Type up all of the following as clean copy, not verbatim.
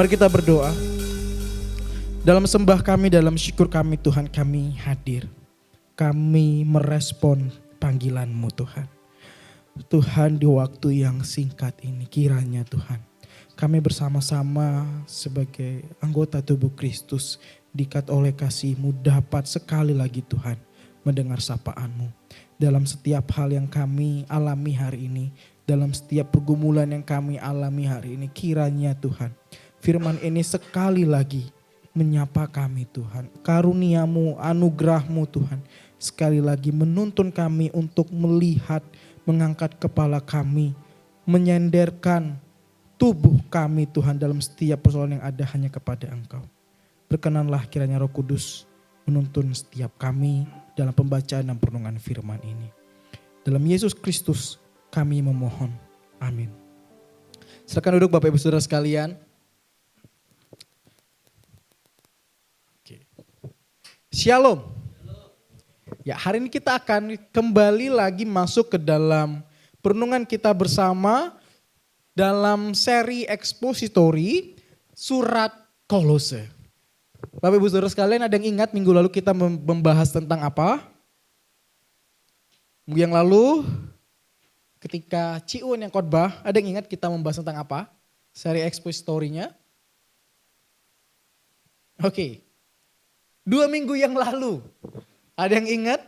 Mari kita berdoa. Dalam sembah kami, dalam syukur kami Tuhan, kami hadir. Kami merespon panggilan-Mu Tuhan. Tuhan, di waktu yang singkat ini kiranya Tuhan, kami bersama-sama sebagai anggota tubuh Kristus diikat oleh kasih-Mu dapat sekali lagi Tuhan mendengar sapaan-Mu. Dalam setiap hal yang kami alami hari ini, dalam setiap pergumulan yang kami alami hari ini, kiranya Tuhan firman ini sekali lagi menyapa kami Tuhan. Karunia-Mu, anugerah-Mu Tuhan sekali lagi menuntun kami untuk melihat, mengangkat kepala kami, menyenderkan tubuh kami Tuhan dalam setiap persoalan yang ada hanya kepada Engkau. Berkenanlah kiranya Roh Kudus menuntun setiap kami dalam pembacaan dan perenungan firman ini. Dalam Yesus Kristus kami memohon. Amin. Silakan duduk Bapak Ibu Saudara sekalian. Shalom. Ya, hari ini kita akan kembali lagi masuk ke dalam perenungan kita bersama dalam seri ekspositori surat Kolose. Bapak Ibu Saudara sekalian, ada yang ingat minggu lalu kita membahas tentang apa? Minggu yang lalu ketika Ciun yang khotbah, ada yang ingat kita membahas tentang apa? Seri ekspositorinya? Oke. 2 minggu yang lalu, ada yang ingat?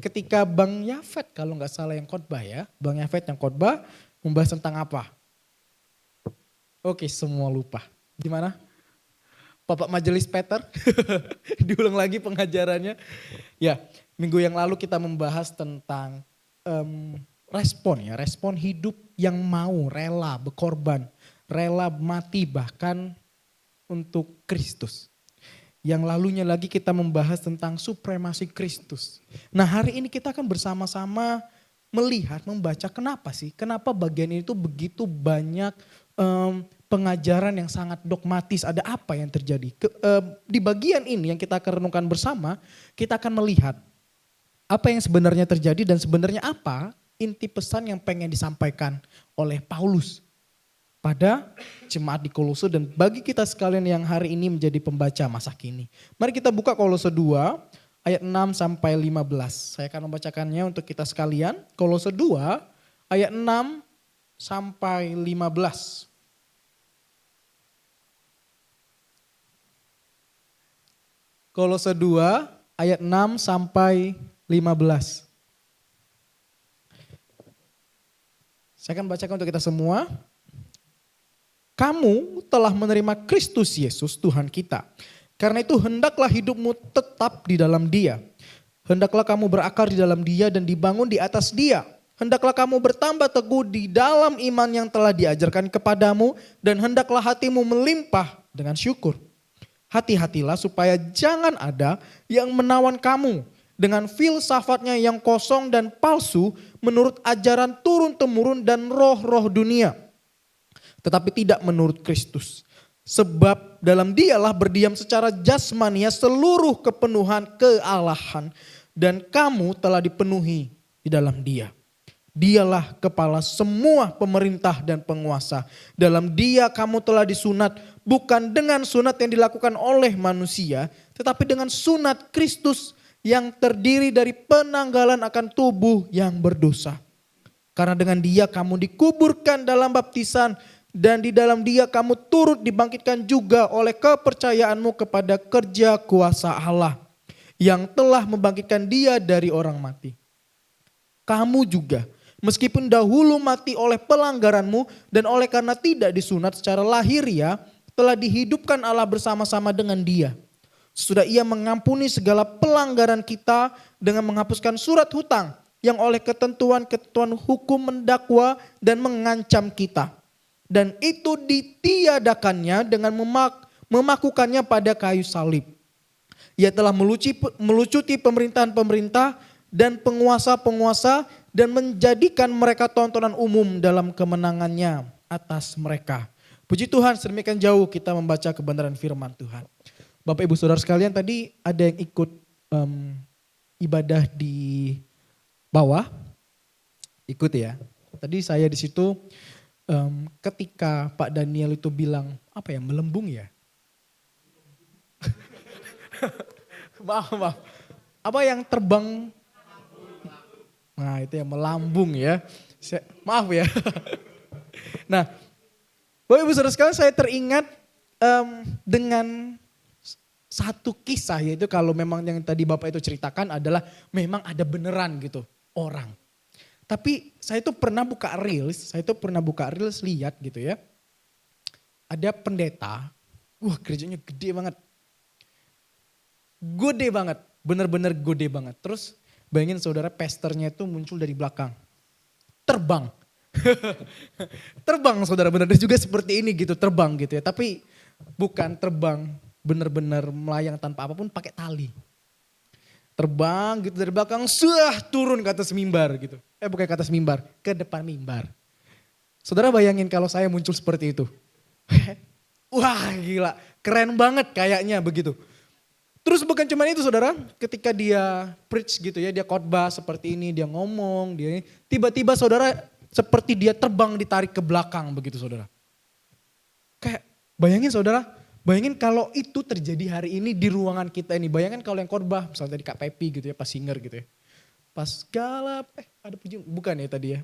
Ketika Bang Yafet kalau nggak salah yang khotbah ya, Bang Yafet yang khotbah membahas tentang apa? Oke, semua lupa. Gimana? Bapak Majelis Peter, diulang lagi pengajarannya. Ya, minggu yang lalu kita membahas tentang respon hidup yang mau rela berkorban, rela mati bahkan untuk Kristus. Yang lalunya lagi kita membahas tentang supremasi Kristus. Nah, hari ini kita akan bersama-sama melihat, membaca kenapa bagian ini tuh begitu banyak pengajaran yang sangat dogmatis. Ada apa yang terjadi? Di bagian ini yang kita akan renungkan bersama, kita akan melihat apa yang sebenarnya terjadi dan sebenarnya apa inti pesan yang pengen disampaikan oleh Paulus pada jemaat di Kolose dan bagi kita sekalian yang hari ini menjadi pembaca masa kini. Mari kita buka Kolose 2 ayat 6 sampai 15. Saya akan membacakannya untuk kita sekalian. Kolose 2 ayat 6 sampai 15. Kolose 2 ayat 6 sampai 15. Saya akan bacakan untuk kita semua. Kamu telah menerima Kristus Yesus Tuhan kita. Karena itu hendaklah hidupmu tetap di dalam Dia. Hendaklah kamu berakar di dalam Dia dan dibangun di atas Dia. Hendaklah kamu bertambah teguh di dalam iman yang telah diajarkan kepadamu. Dan hendaklah hatimu melimpah dengan syukur. Hati-hatilah supaya jangan ada yang menawan kamu dengan filsafatnya yang kosong dan palsu menurut ajaran turun-temurun dan roh-roh dunia. Tetapi tidak menurut Kristus. Sebab dalam Dialah berdiam secara jasmania seluruh kepenuhan kealahan. Dan kamu telah dipenuhi di dalam Dia. Dialah kepala semua pemerintah dan penguasa. Dalam Dia kamu telah disunat bukan dengan sunat yang dilakukan oleh manusia. Tetapi dengan sunat Kristus yang terdiri dari penanggalan akan tubuh yang berdosa. Karena dengan Dia kamu dikuburkan dalam baptisan. Dan di dalam Dia kamu turut dibangkitkan juga oleh kepercayaanmu kepada kerja kuasa Allah yang telah membangkitkan Dia dari orang mati. Kamu juga meskipun dahulu mati oleh pelanggaranmu dan oleh karena tidak disunat secara lahiriah telah dihidupkan Allah bersama-sama dengan Dia. Sudah Ia mengampuni segala pelanggaran kita dengan menghapuskan surat hutang yang oleh ketentuan-ketentuan hukum mendakwa dan mengancam kita. Dan itu ditiadakannya dengan memakukannya pada kayu salib. Ia telah melucuti pemerintahan-pemerintah dan penguasa-penguasa dan menjadikan mereka tontonan umum dalam kemenangannya atas mereka. Puji Tuhan, sedemikian jauh kita membaca kebenaran firman Tuhan. Bapak Ibu Saudara sekalian, tadi ada yang ikut ibadah di bawah, ikut ya. Tadi saya di situ Ketika Pak Daniel itu bilang, apa ya, melembung ya? Maaf. Apa yang terbang? Nah itu yang melambung ya. Maaf ya. Nah, Bapak Ibu Saudara sekalian, saya teringat dengan satu kisah, yaitu kalau memang yang tadi Bapak itu ceritakan adalah memang ada beneran gitu orang. Tapi saya itu pernah buka reels, lihat gitu ya. Ada pendeta, wah gerejanya gede banget. Gede banget, bener-bener gede banget. Terus bayangin saudara, pastornya itu muncul dari belakang. Terbang. Terbang saudara, bener juga seperti ini gitu, terbang gitu ya. Tapi bukan terbang bener-bener melayang tanpa apapun, pakai tali. Terbang gitu dari belakang, turun ke atas mimbar gitu. Bukan ke atas mimbar, ke depan mimbar. Saudara bayangin kalau saya muncul seperti itu. Wah gila, keren banget kayaknya begitu. Terus bukan cuma itu saudara, ketika dia preach gitu ya, dia khotbah seperti ini, dia ngomong, dia tiba-tiba saudara seperti dia terbang ditarik ke belakang begitu saudara. Kayak bayangin saudara, bayangin kalau itu terjadi hari ini di ruangan kita ini. Bayangin kalau yang khotbah, misalnya tadi Kak Pepi gitu ya, pas singer gitu ya. Pas galap, ada pujian, bukan ya tadi ya.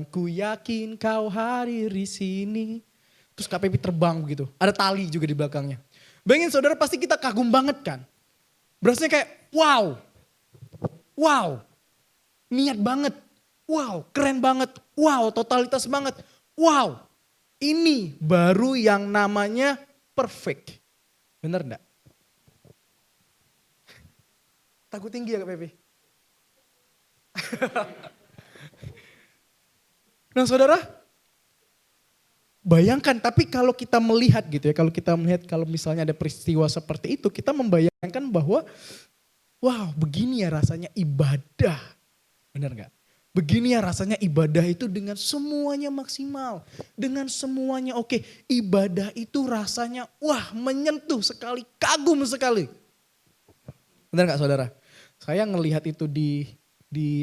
Ku yakin kau hadir di sini. Terus Kak Pepi terbang begitu, ada tali juga di belakangnya. Bayangin saudara, pasti kita kagum banget kan. Berasanya kayak wow, niat banget, wow, keren banget, wow, totalitas banget, wow. Ini baru yang namanya perfect. Bener enggak? Takut tinggi ya Kak Pepe? Nah saudara, bayangkan, tapi kalau kita melihat gitu ya, kalau misalnya ada peristiwa seperti itu, kita membayangkan bahwa wow, begini ya rasanya ibadah. Benar enggak? Begini ya rasanya ibadah itu dengan semuanya maksimal. Dengan semuanya oke. Ibadah itu rasanya wah menyentuh sekali, kagum sekali. Benar gak saudara? Saya ngelihat itu di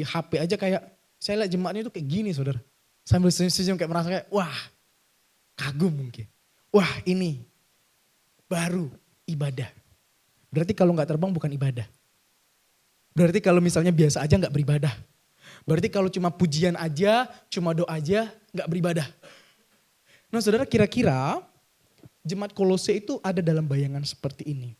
HP aja kayak, saya lihat jemaatnya itu kayak gini saudara. Sambil senyum-senyum kayak merasa kayak wah kagum mungkin. Wah ini baru ibadah. Berarti kalau gak terbang bukan ibadah. Berarti kalau misalnya biasa aja gak beribadah. Berarti kalau cuma pujian aja, cuma doa aja, gak beribadah. Nah saudara, kira-kira jemaat Kolose itu ada dalam bayangan seperti ini.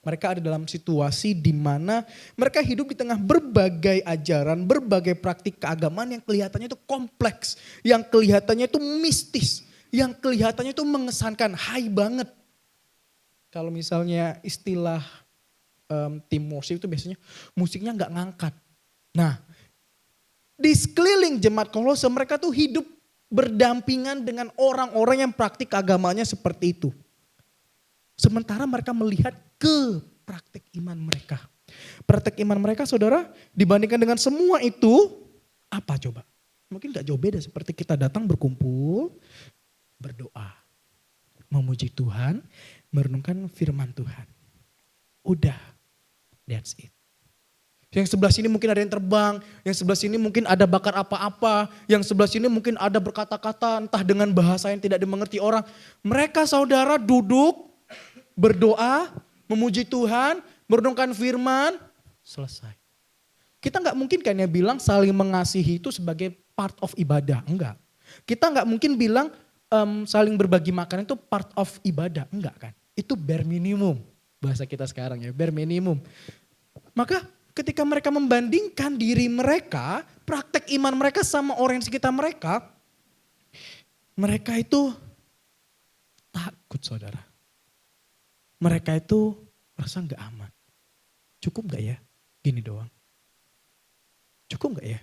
Mereka ada dalam situasi di mana mereka hidup di tengah berbagai ajaran, berbagai praktik keagamaan yang kelihatannya itu kompleks, yang kelihatannya itu mistis, yang kelihatannya itu mengesankan, high banget. Kalau misalnya istilah tim worship itu biasanya musiknya gak ngangkat. Nah, di sekeliling jemaat Kolose mereka tuh hidup berdampingan dengan orang-orang yang praktik agamanya seperti itu. Sementara mereka melihat ke praktik iman mereka. Praktik iman mereka saudara dibandingkan dengan semua itu apa coba? Mungkin gak jauh beda seperti kita datang berkumpul, berdoa, memuji Tuhan, merenungkan firman Tuhan. Udah, that's it. Yang sebelah sini mungkin ada yang terbang, yang sebelah sini mungkin ada bakar apa-apa, yang sebelah sini mungkin ada berkata-kata entah dengan bahasa yang tidak dimengerti orang. Mereka saudara duduk, berdoa, memuji Tuhan, merenungkan firman, selesai. Kita gak mungkin kan ya bilang saling mengasihi itu sebagai part of ibadah, enggak. Kita gak mungkin bilang saling berbagi makan itu part of ibadah, enggak kan. Itu bare minimum, bahasa kita sekarang ya, bare minimum. Maka ketika mereka membandingkan diri mereka, praktek iman mereka sama orang di sekitar mereka, mereka itu takut saudara. Mereka itu merasa gak aman. Cukup gak ya gini doang? Cukup gak ya?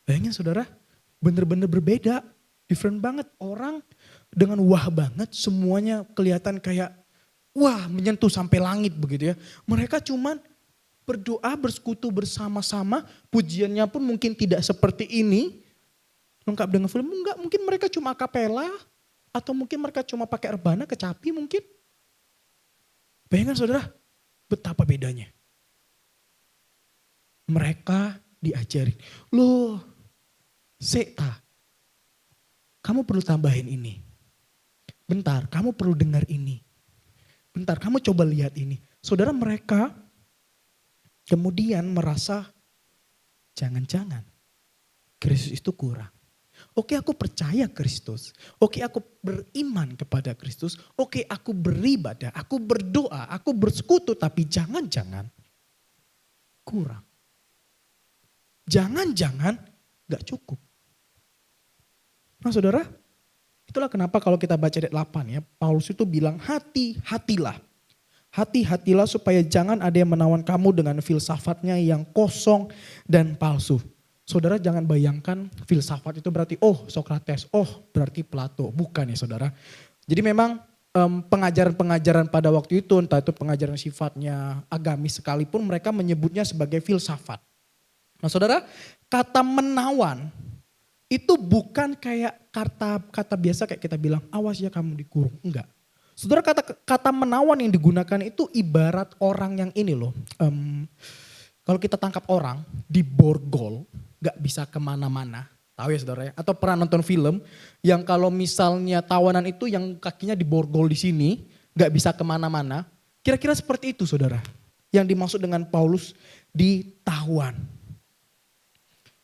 Bayangin saudara, bener-bener berbeda, different banget. Orang dengan wah banget, semuanya kelihatan kayak wah menyentuh sampai langit begitu ya. Mereka cuman berdoa, bersekutu bersama-sama, pujiannya pun mungkin tidak seperti ini. Lengkap dengan film, enggak, mungkin mereka cuma kapela, atau mungkin mereka cuma pakai rebana, kecapi mungkin. Bayangkan saudara, betapa bedanya. Mereka diajarin, loh, sekta, kamu perlu tambahin ini. Bentar, kamu perlu dengar ini. Bentar, kamu coba lihat ini. Saudara, mereka kemudian merasa jangan-jangan Kristus itu kurang. Oke, aku percaya Kristus. Oke, aku beriman kepada Kristus. Oke, aku beribadah, aku berdoa, aku bersekutu. Tapi jangan-jangan kurang. Jangan-jangan gak cukup. Nah saudara, itulah kenapa kalau kita baca ayat 8 ya, Paulus itu bilang hati-hatilah. Hati-hatilah supaya jangan ada yang menawan kamu dengan filsafatnya yang kosong dan palsu. Saudara jangan bayangkan filsafat itu berarti Sokrates, berarti Plato. Bukan ya saudara. Jadi memang pengajaran-pengajaran pada waktu itu, entah itu pengajaran sifatnya agamis sekalipun, mereka menyebutnya sebagai filsafat. Nah saudara, kata menawan itu bukan kayak kata biasa kayak kita bilang awas ya kamu dikurung. Enggak. Saudara, kata menawan yang digunakan itu ibarat orang yang ini loh. Kalau kita tangkap orang di borgol, gak bisa kemana-mana. Tahu ya saudara ya? Atau pernah nonton film yang kalau misalnya tawanan itu yang kakinya diborgol di sini, gak bisa kemana-mana. Kira-kira seperti itu saudara. Yang dimaksud dengan Paulus ditawan.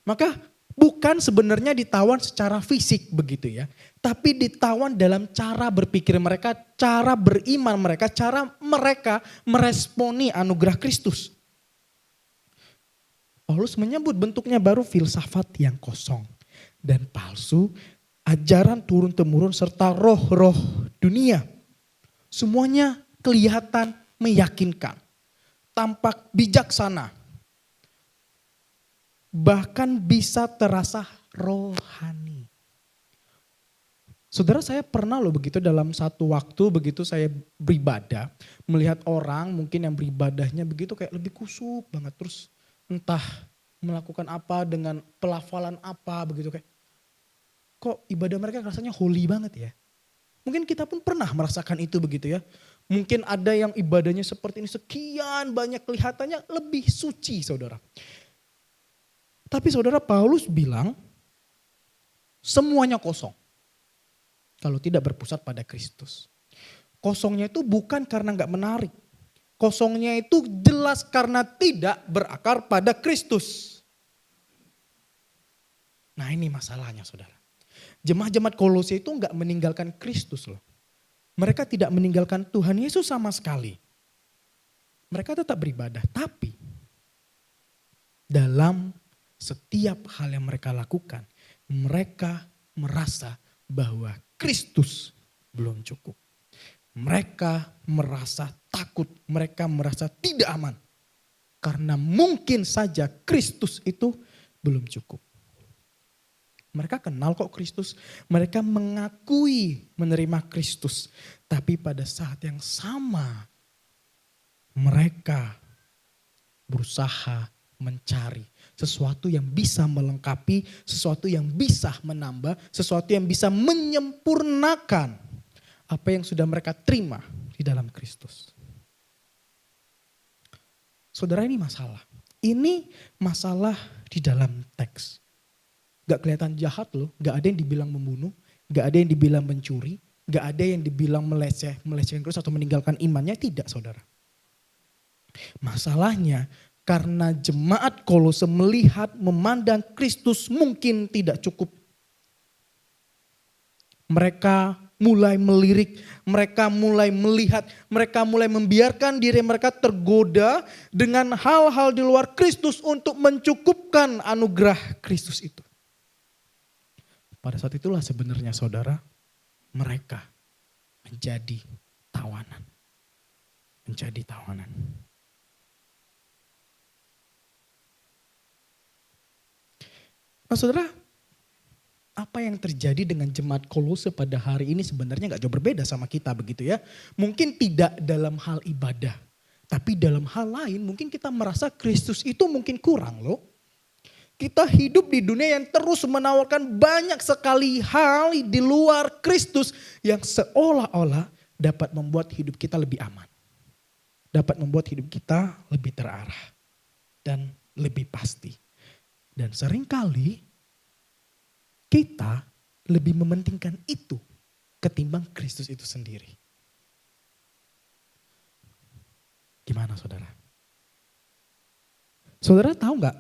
Maka bukan sebenarnya ditawan secara fisik begitu ya. Tapi ditawan dalam cara berpikir mereka, cara beriman mereka, cara mereka meresponi anugerah Kristus. Paulus menyebut bentuknya baru filsafat yang kosong dan palsu, ajaran turun-temurun serta roh-roh dunia. Semuanya kelihatan meyakinkan, tampak bijaksana, bahkan bisa terasa rohani. Saudara, saya pernah loh begitu dalam satu waktu begitu saya beribadah, melihat orang mungkin yang beribadahnya begitu kayak lebih kusuk banget, terus entah melakukan apa dengan pelafalan apa begitu, kayak kok ibadah mereka rasanya holy banget ya. Mungkin kita pun pernah merasakan itu begitu ya. Mungkin ada yang ibadahnya seperti ini, sekian banyak kelihatannya lebih suci saudara. Tapi saudara, Paulus bilang semuanya kosong kalau tidak berpusat pada Kristus. Kosongnya itu bukan karena gak menarik. Kosongnya itu jelas karena tidak berakar pada Kristus. Nah ini masalahnya saudara. Jemaat-jemaat Kolose itu gak meninggalkan Kristus loh. Mereka tidak meninggalkan Tuhan Yesus sama sekali. Mereka tetap beribadah. Tapi dalam setiap hal yang mereka lakukan, mereka merasa bahwa Kristus belum cukup. Mereka merasa takut, mereka merasa tidak aman. Karena mungkin saja Kristus itu belum cukup. Mereka kenal kok Kristus, mereka mengakui menerima Kristus. Tapi pada saat yang sama, mereka berusaha mencari sesuatu yang bisa melengkapi, sesuatu yang bisa menambah, sesuatu yang bisa menyempurnakan apa yang sudah mereka terima di dalam Kristus. Saudara, ini masalah. Ini masalah di dalam teks. Gak kelihatan jahat loh, gak ada yang dibilang membunuh, gak ada yang dibilang mencuri, gak ada yang dibilang melecehkan Kristus atau meninggalkan imannya, tidak saudara. Masalahnya karena jemaat Kolose melihat, memandang Kristus mungkin tidak cukup. Mereka mulai melirik, mereka mulai melihat, mereka mulai membiarkan diri mereka tergoda dengan hal-hal di luar Kristus untuk mencukupkan anugerah Kristus itu. Pada saat itulah sebenarnya saudara, mereka menjadi tawanan. Menjadi tawanan. Nah saudara, apa yang terjadi dengan jemaat Kolose pada hari ini sebenarnya gak jauh berbeda sama kita begitu ya. Mungkin tidak dalam hal ibadah, tapi dalam hal lain mungkin kita merasa Kristus itu mungkin kurang loh. Kita hidup di dunia yang terus menawarkan banyak sekali hal di luar Kristus yang seolah-olah dapat membuat hidup kita lebih aman. Dapat membuat hidup kita lebih terarah dan lebih pasti. Dan seringkali kita lebih mementingkan itu ketimbang Kristus itu sendiri. Gimana saudara? Saudara tahu nggak,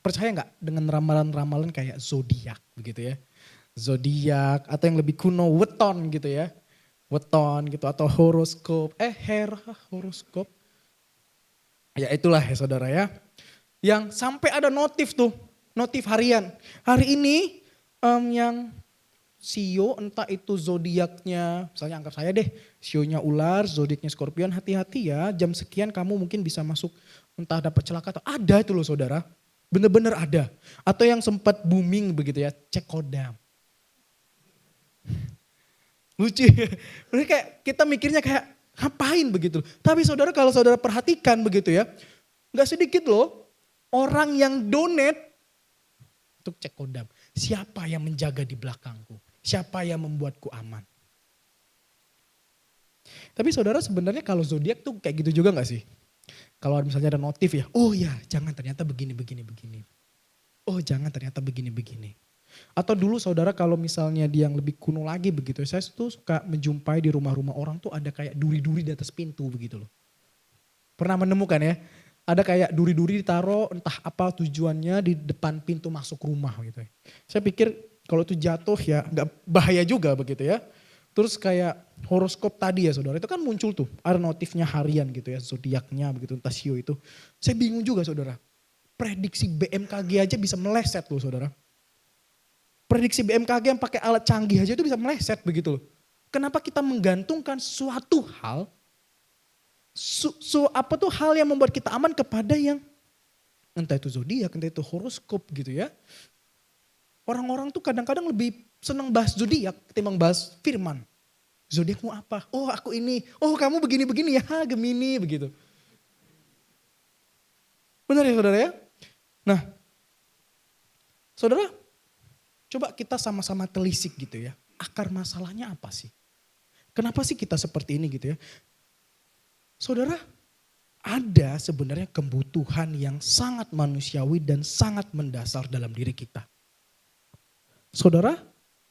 percaya nggak dengan ramalan-ramalan kayak zodiak begitu ya? Zodiak atau yang lebih kuno weton gitu ya. Weton gitu atau horoskop, horoskop. Ya itulah ya saudara ya. Yang sampai ada notif tuh, notif harian. Hari ini yang Sio entah itu zodiaknya, misalnya anggap saya deh, Sionya ular, zodiaknya Scorpion, hati-hati ya, jam sekian kamu mungkin bisa masuk entah dapat celaka atau ada itu loh saudara. Bener-bener ada. Atau yang sempat booming begitu ya, cek kodam. Lucu ya. Kayak kita mikirnya kayak ngapain begitu. Tapi saudara kalau saudara perhatikan begitu ya, gak sedikit loh orang yang donate untuk cek kodam. Siapa yang menjaga di belakangku? Siapa yang membuatku aman? Tapi saudara sebenarnya kalau zodiak tuh kayak gitu juga gak sih? Kalau misalnya ada notif ya, oh ya jangan ternyata begini. Oh jangan ternyata begini. Atau dulu saudara kalau misalnya dia yang lebih kuno lagi begitu, saya tuh suka menjumpai di rumah-rumah orang tuh ada kayak duri-duri di atas pintu begitu loh. Pernah menemukan ya? Ada kayak duri-duri ditaruh entah apa tujuannya di depan pintu masuk rumah gitu ya. Saya pikir kalau itu jatuh ya nggak bahaya juga begitu ya. Terus kayak horoskop tadi ya saudara, itu kan muncul tuh ada notifnya harian gitu ya, zodiaknya begitu, entah Sio itu. Saya bingung juga saudara, prediksi BMKG aja bisa meleset loh saudara. Prediksi BMKG yang pakai alat canggih aja itu bisa meleset begitu loh. Kenapa kita menggantungkan suatu hal, hal yang membuat kita aman kepada yang entah itu zodiak, entah itu horoskop gitu ya. Orang-orang tuh kadang-kadang lebih senang bahas zodiak ketimbang bahas firman. Zodiakmu apa? Oh aku ini, oh kamu begini-begini ya, Gemini begitu. Benar ya saudara ya? Nah, saudara coba kita sama-sama telisik gitu ya. Akar masalahnya apa sih? Kenapa sih kita seperti ini gitu ya? Saudara, ada sebenarnya kebutuhan yang sangat manusiawi dan sangat mendasar dalam diri kita. Saudara,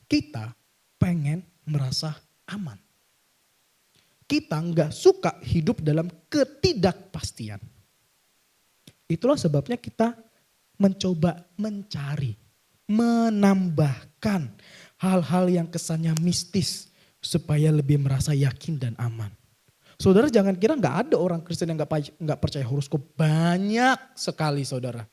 kita pengen merasa aman. Kita nggak suka hidup dalam ketidakpastian. Itulah sebabnya kita mencoba mencari, menambahkan hal-hal yang kesannya mistis supaya lebih merasa yakin dan aman. Saudara jangan kira nggak ada orang Kristen yang nggak percaya horoskop. Banyak sekali saudara.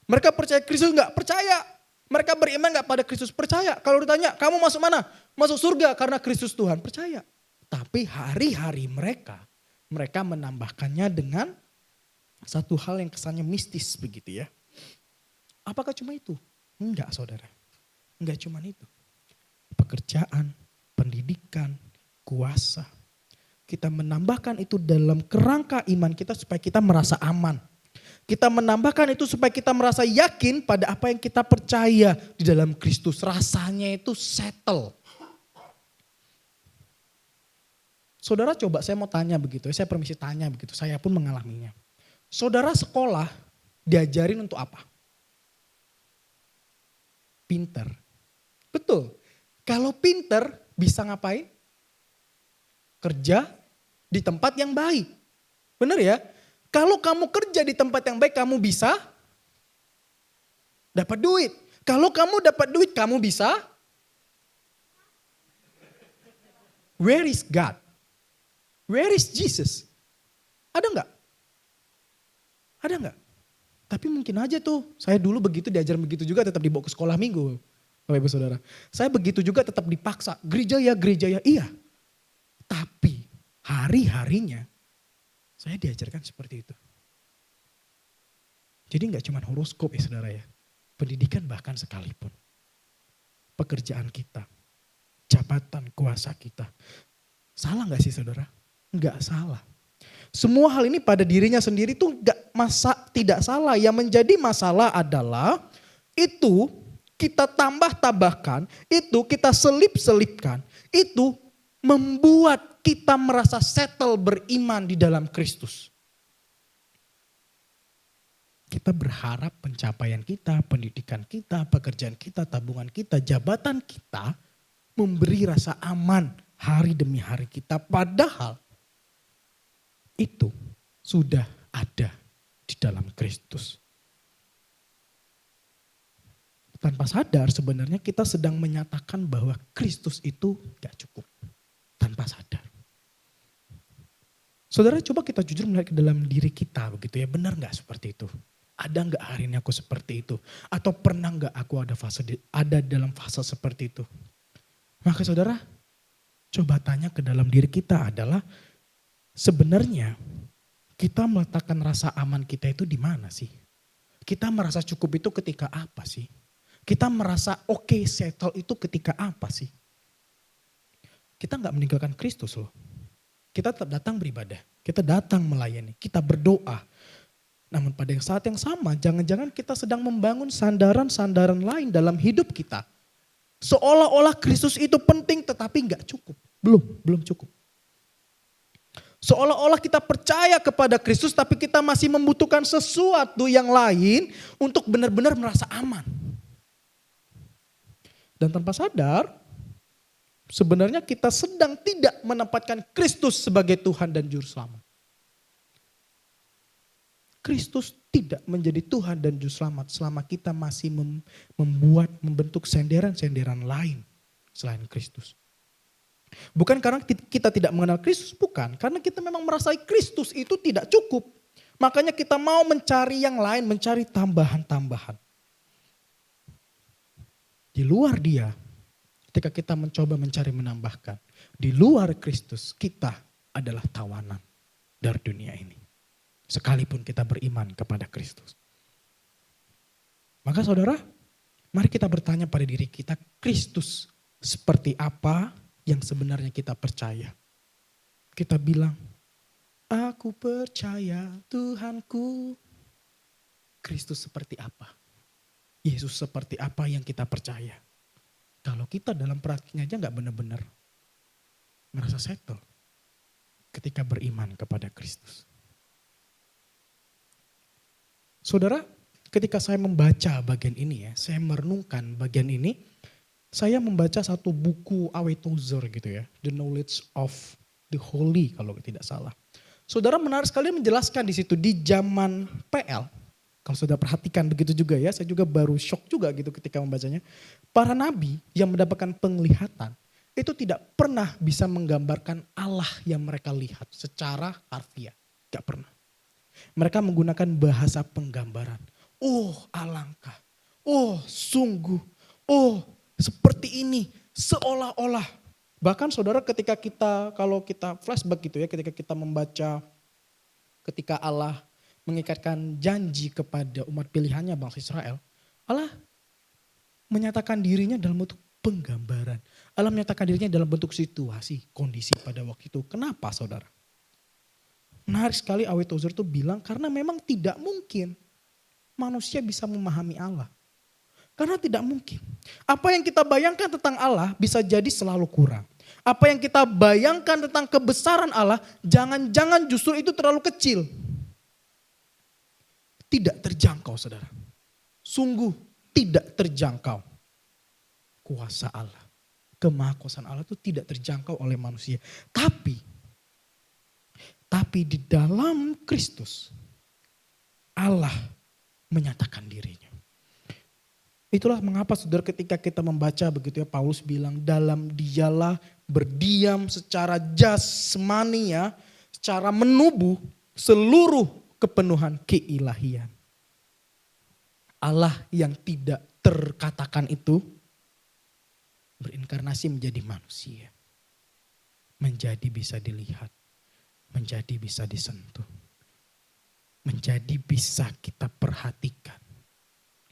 Mereka percaya Kristus nggak percaya. Mereka beriman gak pada Kristus? Percaya. Kalau ditanya, kamu masuk mana? Masuk surga karena Kristus Tuhan. Percaya. Tapi hari-hari mereka menambahkannya dengan satu hal yang kesannya mistis begitu ya. Apakah cuma itu? Enggak saudara. Enggak cuma itu. Pekerjaan, pendidikan, kuasa. Kita menambahkan itu dalam kerangka iman kita supaya kita merasa aman. Kita menambahkan itu supaya kita merasa yakin pada apa yang kita percaya di dalam Kristus. Rasanya itu settle. Saudara coba saya mau tanya begitu, saya permisi tanya begitu, saya pun mengalaminya. Saudara sekolah diajarin untuk apa? Pinter. Betul. Kalau pinter bisa ngapain? Kerja di tempat yang baik. Benar ya? Kalau kamu kerja di tempat yang baik, kamu bisa dapat duit. Kalau kamu dapat duit, kamu bisa. Where is God? Where is Jesus? Ada enggak? Ada enggak? Tapi mungkin aja tuh, saya dulu begitu diajar begitu juga tetap dibawa ke sekolah minggu. Bapak Ibu Saudara. Saya begitu juga tetap dipaksa. Gereja ya, iya. Tapi hari-harinya saya diajarkan seperti itu. Jadi gak cuma horoskop ya saudara ya. Pendidikan bahkan sekalipun. Pekerjaan kita. Jabatan kuasa kita. Salah gak sih saudara? Enggak salah. Semua hal ini pada dirinya sendiri tuh tidak salah. Yang menjadi masalah adalah itu kita tambah-tambahkan, itu kita selip-selipkan, itu membuat kita merasa settle beriman di dalam Kristus. Kita berharap pencapaian kita, pendidikan kita, pekerjaan kita, tabungan kita, jabatan kita memberi rasa aman hari demi hari kita. Padahal itu sudah ada di dalam Kristus. Tanpa sadar sebenarnya kita sedang menyatakan bahwa Kristus itu gak cukup. Tanpa sadar. Saudara, coba kita jujur melihat ke dalam diri kita begitu ya. Benar gak seperti itu? Ada gak hari ini aku seperti itu? Atau pernah gak aku ada dalam fase seperti itu? Maka saudara, coba tanya ke dalam diri kita adalah sebenarnya kita meletakkan rasa aman kita itu di mana sih? Kita merasa cukup itu ketika apa sih? Kita merasa oke, settle itu ketika apa sih? Kita gak meninggalkan Kristus loh. Kita tetap datang beribadah, kita datang melayani, kita berdoa. Namun pada saat yang sama, jangan-jangan kita sedang membangun sandaran-sandaran lain dalam hidup kita. Seolah-olah Kristus itu penting tetapi gak cukup. Belum cukup. Seolah-olah kita percaya kepada Kristus tapi kita masih membutuhkan sesuatu yang lain untuk benar-benar merasa aman. Dan tanpa sadar, sebenarnya kita sedang tidak menempatkan Kristus sebagai Tuhan dan Juru Selamat. Kristus tidak menjadi Tuhan dan Juru Selamat selama kita masih membentuk senderan-senderan lain selain Kristus. Bukan karena kita tidak mengenal Kristus, bukan. Karena kita memang merasa Kristus itu tidak cukup. Makanya kita mau mencari yang lain, mencari tambahan-tambahan. Di luar Dia, ketika kita mencoba mencari menambahkan, di luar Kristus kita adalah tawanan dari dunia ini. Sekalipun kita beriman kepada Kristus. Maka saudara, mari kita bertanya pada diri kita, Kristus seperti apa yang sebenarnya kita percaya? Kita bilang, aku percaya Tuhanku. Kristus seperti apa? Yesus seperti apa yang kita percaya? Kalau kita dalam praktiknya aja gak benar-benar merasa settle ketika beriman kepada Kristus. Saudara, ketika saya membaca bagian ini ya, saya merenungkan bagian ini, saya membaca satu buku A.W. Tozer gitu ya, The Knowledge of the Holy kalau tidak salah. Saudara menarik sekali menjelaskan di situ di zaman PL. Kalau sudah perhatikan begitu juga ya, saya juga baru shock juga gitu ketika membacanya. Para nabi yang mendapatkan penglihatan itu tidak pernah bisa menggambarkan Allah yang mereka lihat secara harfiah. Gak pernah. Mereka menggunakan bahasa penggambaran. Oh alangkah, oh sungguh, oh seperti ini, seolah-olah. Bahkan saudara kalau kita flashback gitu ya, ketika kita membaca ketika Allah mengikatkan janji kepada umat pilihannya bangsa Israel, Allah menyatakan dirinya dalam bentuk penggambaran. Allah menyatakan dirinya dalam bentuk situasi, kondisi pada waktu itu. Kenapa saudara? Menarik sekali A.W. Tozer itu bilang karena memang tidak mungkin manusia bisa memahami Allah. Karena tidak mungkin. Apa yang kita bayangkan tentang Allah bisa jadi selalu kurang. Apa yang kita bayangkan tentang kebesaran Allah, jangan-jangan justru itu terlalu kecil. Tidak terjangkau saudara. Sungguh tidak terjangkau. Kuasa Allah. Kemahakuasaan Allah itu tidak terjangkau oleh manusia. Tapi di dalam Kristus Allah menyatakan dirinya. Itulah mengapa saudara ketika kita membaca begitu ya, Paulus bilang dalam Dialah berdiam secara jasmani ya, secara menubuh seluruh kepenuhan keilahian. Allah yang tidak terkatakan itu berinkarnasi menjadi manusia. Menjadi bisa dilihat, menjadi bisa disentuh. Menjadi bisa kita perhatikan.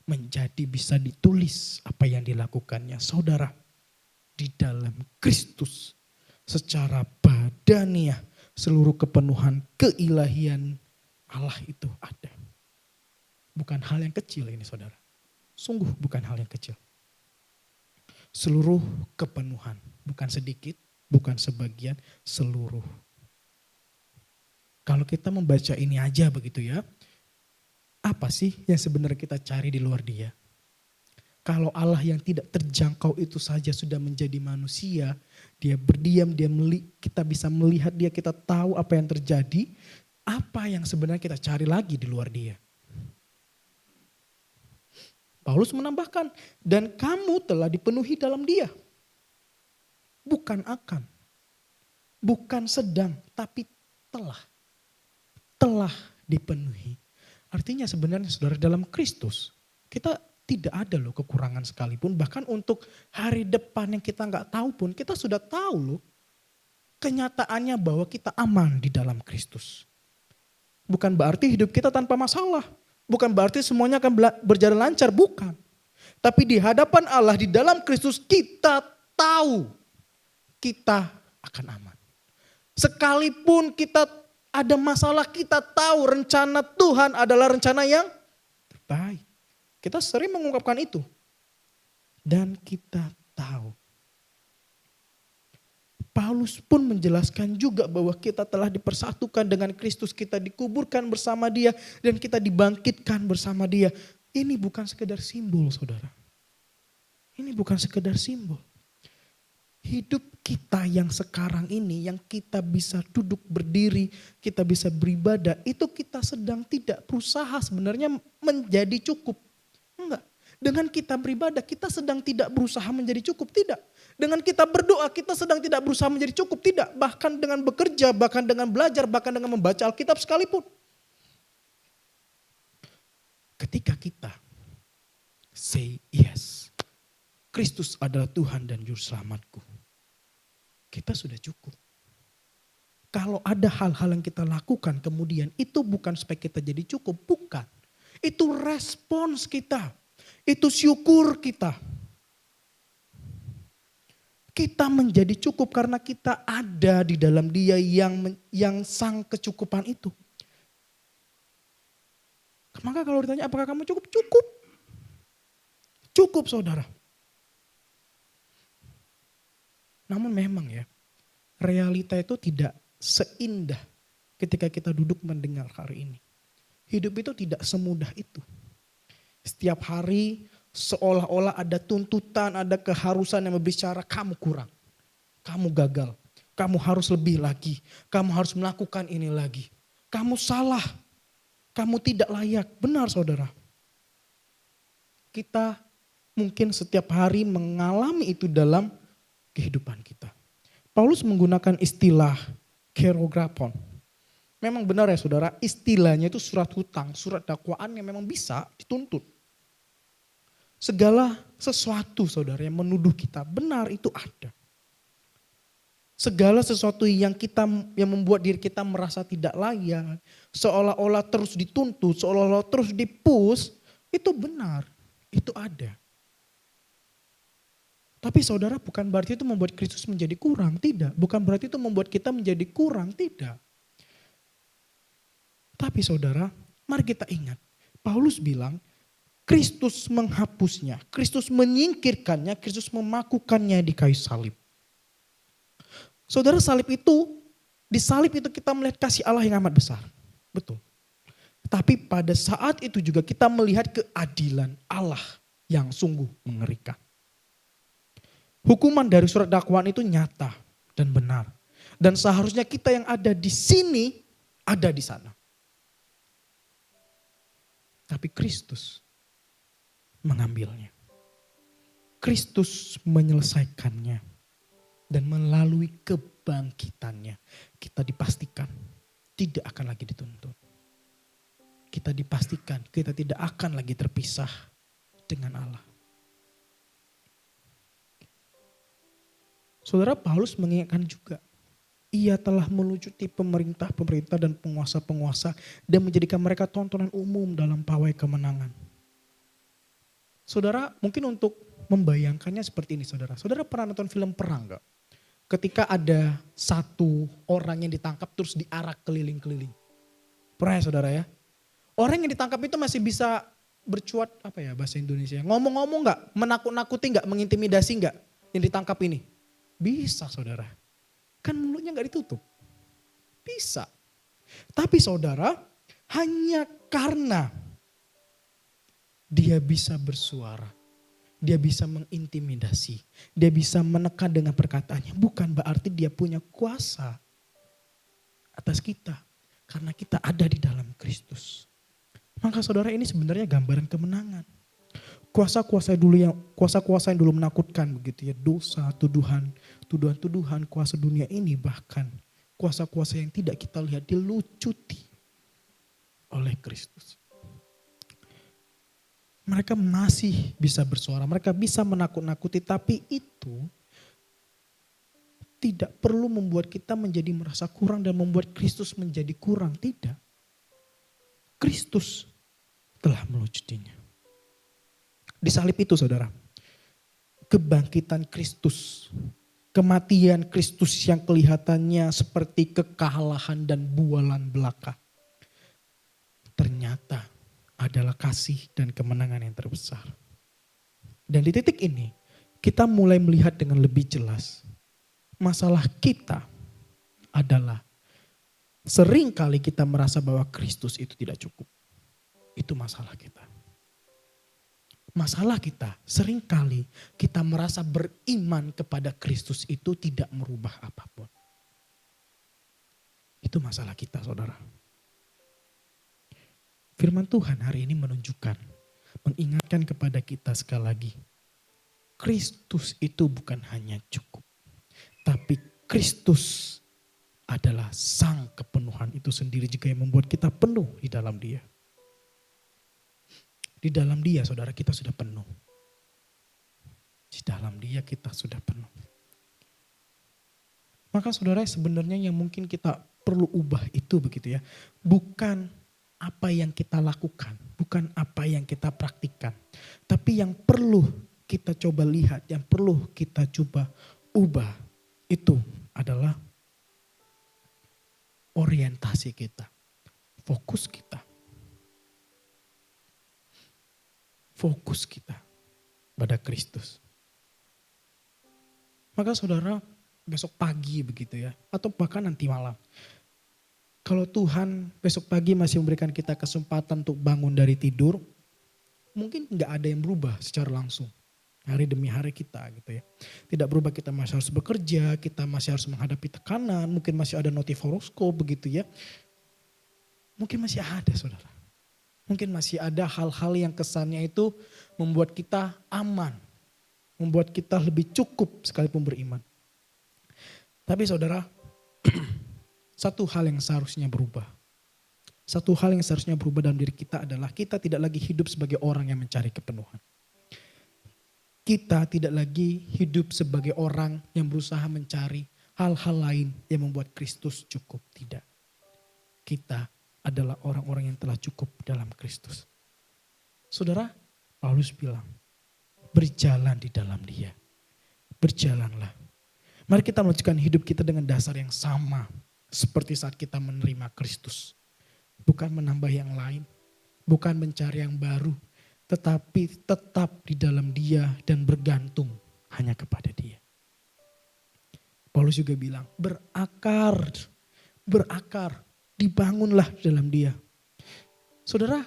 Menjadi bisa ditulis apa yang dilakukannya. Saudara, di dalam Kristus secara badaniah seluruh kepenuhan keilahian Allah itu ada. Bukan hal yang kecil ini saudara. Sungguh bukan hal yang kecil. Seluruh kepenuhan. Bukan sedikit, bukan sebagian, seluruh. Kalau kita membaca ini aja begitu ya. Apa sih yang sebenarnya kita cari di luar dia? Kalau Allah yang tidak terjangkau itu saja sudah menjadi manusia, dia berdiam, kita bisa melihat dia, kita tahu apa yang terjadi, apa yang sebenarnya kita cari lagi di luar dia? Paulus menambahkan, dan kamu telah dipenuhi dalam dia. Bukan akan, bukan sedang, tapi telah. Telah dipenuhi. Artinya sebenarnya saudara dalam Kristus, kita tidak ada loh kekurangan sekalipun. Bahkan untuk hari depan yang kita nggak tahu pun kita sudah tahu loh. Kenyataannya bahwa kita aman di dalam Kristus. Bukan berarti hidup kita tanpa masalah. Bukan berarti semuanya akan berjalan lancar. Bukan. Tapi di hadapan Allah di dalam Kristus kita tahu kita akan aman. Sekalipun kita ada masalah, kita tahu rencana Tuhan adalah rencana yang terbaik. Kita sering mengungkapkan itu. Dan kita tahu. Paulus pun menjelaskan juga bahwa kita telah dipersatukan dengan Kristus. Kita dikuburkan bersama dia dan kita dibangkitkan bersama dia. Ini bukan sekedar simbol saudara. Ini bukan sekedar simbol. Hidup kita yang sekarang ini, yang kita bisa duduk berdiri, kita bisa beribadah, itu kita sedang tidak berusaha sebenarnya menjadi cukup. Enggak. Dengan kita beribadah, kita sedang tidak berusaha menjadi cukup. Tidak. Dengan kita berdoa, kita sedang tidak berusaha menjadi cukup. Tidak. Bahkan dengan bekerja, bahkan dengan belajar, bahkan dengan membaca Alkitab sekalipun. Ketika kita say yes, Kristus adalah Tuhan dan Juru Selamatku. Kita sudah cukup. Kalau ada hal-hal yang kita lakukan kemudian itu bukan supaya kita jadi cukup. Bukan. Itu respons kita. Itu syukur kita. Kita menjadi cukup karena kita ada di dalam dia yang sang kecukupan itu. Maka kalau ditanya apakah kamu cukup? Cukup. Cukup saudara. Namun memang ya, realita itu tidak seindah ketika kita duduk mendengar hari ini. Hidup itu tidak semudah itu. Setiap hari seolah-olah ada tuntutan, ada keharusan yang berbicara kamu kurang. Kamu gagal, kamu harus lebih lagi. Kamu harus melakukan ini lagi. Kamu salah, kamu tidak layak. Benar saudara. Kita mungkin setiap hari mengalami itu dalam kehidupan kita. Paulus menggunakan istilah kerograpon. Memang benar ya saudara, istilahnya itu surat hutang, surat dakwaan yang memang bisa dituntut. Segala sesuatu saudara yang menuduh kita, benar itu ada. Segala sesuatu yang membuat diri kita merasa tidak layak, seolah-olah terus dituntut, seolah-olah terus dipus, itu benar, itu ada. Tapi saudara bukan berarti itu membuat Kristus menjadi kurang, tidak. Bukan berarti itu membuat kita menjadi kurang, tidak. Tapi saudara, mari kita ingat. Paulus bilang, Kristus menghapusnya, Kristus menyingkirkannya, Kristus memakukannya di kayu salib. Saudara di salib itu kita melihat kasih Allah yang amat besar. Betul. Tapi pada saat itu juga kita melihat keadilan Allah yang sungguh mengerikan. Hukuman dari surat dakwaan itu nyata dan benar. Dan seharusnya kita yang ada di sini ada di sana. Tapi Kristus mengambilnya. Kristus menyelesaikannya. Dan melalui kebangkitannya kita dipastikan tidak akan lagi dituntut. Kita dipastikan kita tidak akan lagi terpisah dengan Allah. Saudara Paulus mengingatkan juga. Ia telah melucuti pemerintah-pemerintah dan penguasa-penguasa dan menjadikan mereka tontonan umum dalam pawai kemenangan. Saudara mungkin untuk membayangkannya seperti ini saudara. Saudara pernah nonton film perang gak? Ketika ada satu orang yang ditangkap terus diarak keliling-keliling. Pernah ya saudara ya? Orang yang ditangkap itu masih bisa bercuat apa ya bahasa Indonesia. Ngomong-ngomong gak? Menakut-nakuti gak? Mengintimidasi gak? Yang ditangkap ini? Bisa saudara. Kan mulutnya gak ditutup. Bisa. Tapi saudara hanya karena Dia bisa bersuara. Dia bisa mengintimidasi. Dia bisa menekan dengan perkataannya. Bukan berarti dia punya kuasa atas kita. Karena kita ada di dalam Kristus. Maka saudara, ini sebenarnya gambaran kemenangan. Kuasa-kuasa yang dulu menakutkan begitu ya. Dosa, tuduhan-tuduhan, kuasa dunia ini, bahkan kuasa-kuasa yang tidak kita lihat dilucuti oleh Kristus. Mereka masih bisa bersuara, mereka bisa menakut-nakuti, tapi itu tidak perlu membuat kita menjadi merasa kurang dan membuat Kristus menjadi kurang. Tidak. Kristus telah melucutinya. Di salib itu saudara, kebangkitan Kristus, kematian Kristus yang kelihatannya seperti kekalahan dan bualan belaka, ternyata adalah kasih dan kemenangan yang terbesar. Dan di titik ini kita mulai melihat dengan lebih jelas masalah kita adalah sering kali kita merasa bahwa Kristus itu tidak cukup. Itu masalah kita. Masalah kita sering kali kita merasa beriman kepada Kristus itu tidak merubah apapun. Itu masalah kita saudara. Firman Tuhan hari ini menunjukkan, mengingatkan kepada kita sekali lagi. Kristus itu bukan hanya cukup. Tapi Kristus adalah sang kepenuhan itu sendiri juga yang membuat kita penuh di dalam Dia. Di dalam Dia saudara kita sudah penuh. Di dalam Dia kita sudah penuh. Maka saudara sebenarnya yang mungkin kita perlu ubah itu begitu ya. Bukan apa yang kita lakukan, bukan apa yang kita praktikkan. Tapi yang perlu kita coba lihat, yang perlu kita coba ubah itu adalah orientasi kita, fokus kita. Fokus kita pada Kristus. Maka saudara besok pagi begitu ya, atau bahkan nanti malam. Kalau Tuhan besok pagi masih memberikan kita kesempatan untuk bangun dari tidur, mungkin gak ada yang berubah secara langsung. Hari demi hari kita gitu ya. Tidak berubah, kita masih harus bekerja, kita masih harus menghadapi tekanan, mungkin masih ada notif horoskop begitu ya. Mungkin masih ada saudara. Mungkin masih ada hal-hal yang kesannya itu membuat kita aman. Membuat kita lebih cukup sekalipun beriman. Tapi saudara, satu hal yang seharusnya berubah. Satu hal yang seharusnya berubah dalam diri kita adalah kita tidak lagi hidup sebagai orang yang mencari kepenuhan. Kita tidak lagi hidup sebagai orang yang berusaha mencari hal-hal lain yang membuat Kristus cukup. Tidak. Kita adalah orang-orang yang telah cukup dalam Kristus. Saudara, Paulus bilang, berjalan di dalam Dia. Berjalanlah. Mari kita melanjutkan hidup kita dengan dasar yang sama. Seperti saat kita menerima Kristus. Bukan menambah yang lain. Bukan mencari yang baru. Tetapi tetap di dalam Dia dan bergantung hanya kepada Dia. Paulus juga bilang, berakar. Dibangunlah dalam Dia. Saudara,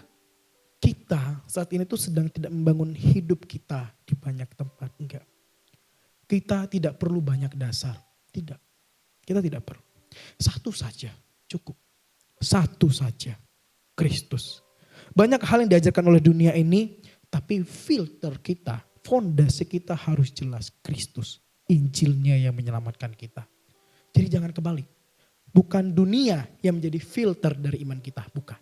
kita saat ini tuh sedang tidak membangun hidup kita di banyak tempat. Enggak. Kita tidak perlu banyak dasar. Tidak. Kita tidak perlu. Satu saja cukup. Satu saja. Kristus. Banyak hal yang diajarkan oleh dunia ini. Tapi filter kita, fondasi kita harus jelas. Kristus. Injilnya yang menyelamatkan kita. Jadi jangan kebalik. Bukan dunia yang menjadi filter dari iman kita. Bukan.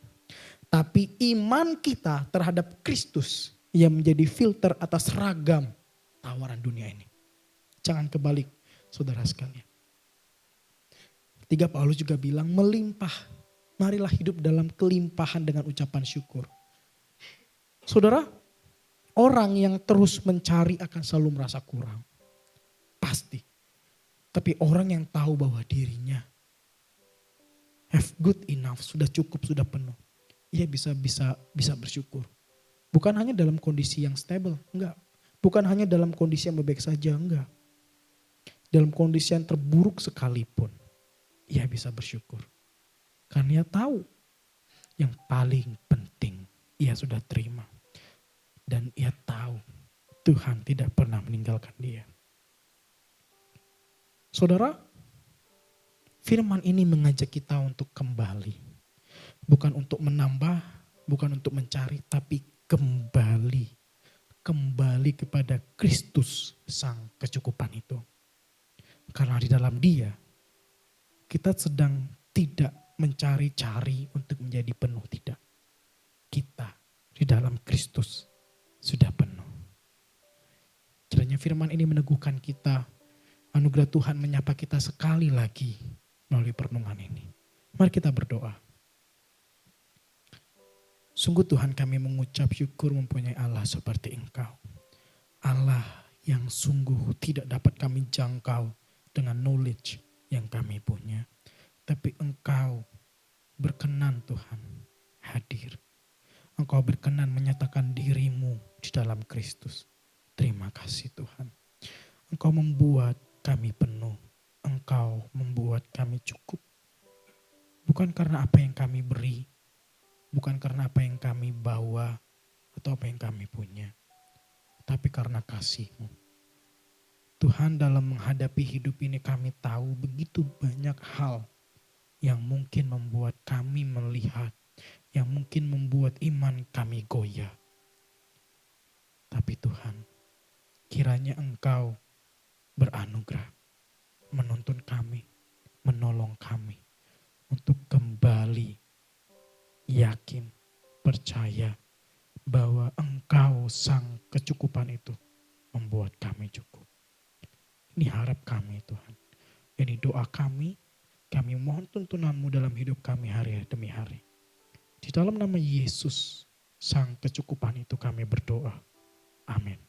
Tapi iman kita terhadap Kristus yang menjadi filter atas ragam tawaran dunia ini. Jangan kebalik saudara sekalian. Ketiga, Paulus juga bilang melimpah. Marilah hidup dalam kelimpahan dengan ucapan syukur. Saudara, orang yang terus mencari akan selalu merasa kurang. Pasti. Tapi orang yang tahu bahwa dirinya have good enough, sudah cukup, sudah penuh. Ia bisa bersyukur. Bukan hanya dalam kondisi yang stable, enggak. Bukan hanya dalam kondisi yang baik saja, enggak. Dalam kondisi yang terburuk sekalipun, ia bisa bersyukur. Karena ia tahu yang paling penting ia sudah terima. Dan ia tahu Tuhan tidak pernah meninggalkan dia. Saudara, firman ini mengajak kita untuk kembali. Bukan untuk menambah, bukan untuk mencari, tapi kembali. Kembali kepada Kristus sang kecukupan itu. Karena di dalam dia, kita sedang tidak mencari-cari untuk menjadi penuh, tidak. Kita di dalam Kristus sudah penuh. Kiranya firman ini meneguhkan kita, anugerah Tuhan menyapa kita sekali lagi melalui perenungan ini. Mari kita berdoa. Sungguh Tuhan, kami mengucap syukur mempunyai Allah seperti Engkau. Allah yang sungguh tidak dapat kami jangkau dengan knowledge yang kami punya. Tapi Engkau berkenan Tuhan hadir. Engkau berkenan menyatakan dirimu di dalam Kristus. Terima kasih Tuhan. Engkau membuat kami penuh. Engkau membuat kami cukup. Bukan karena apa yang kami beri. Bukan karena apa yang kami bawa atau apa yang kami punya. Tapi karena kasih-Mu. Tuhan, dalam menghadapi hidup ini kami tahu begitu banyak hal yang mungkin membuat kami melihat, yang mungkin membuat iman kami goyah. Tapi Tuhan, kiranya Engkau beranugerah, menuntun kami, menolong kami untuk kembali yakin, percaya bahwa Engkau sang kecukupan itu membuat kami cukup. Ini harap kami Tuhan. Ini doa kami mohon tuntunan-Mu dalam hidup kami hari demi hari. Di dalam nama Yesus, sang kecukupan itu kami berdoa. Amin.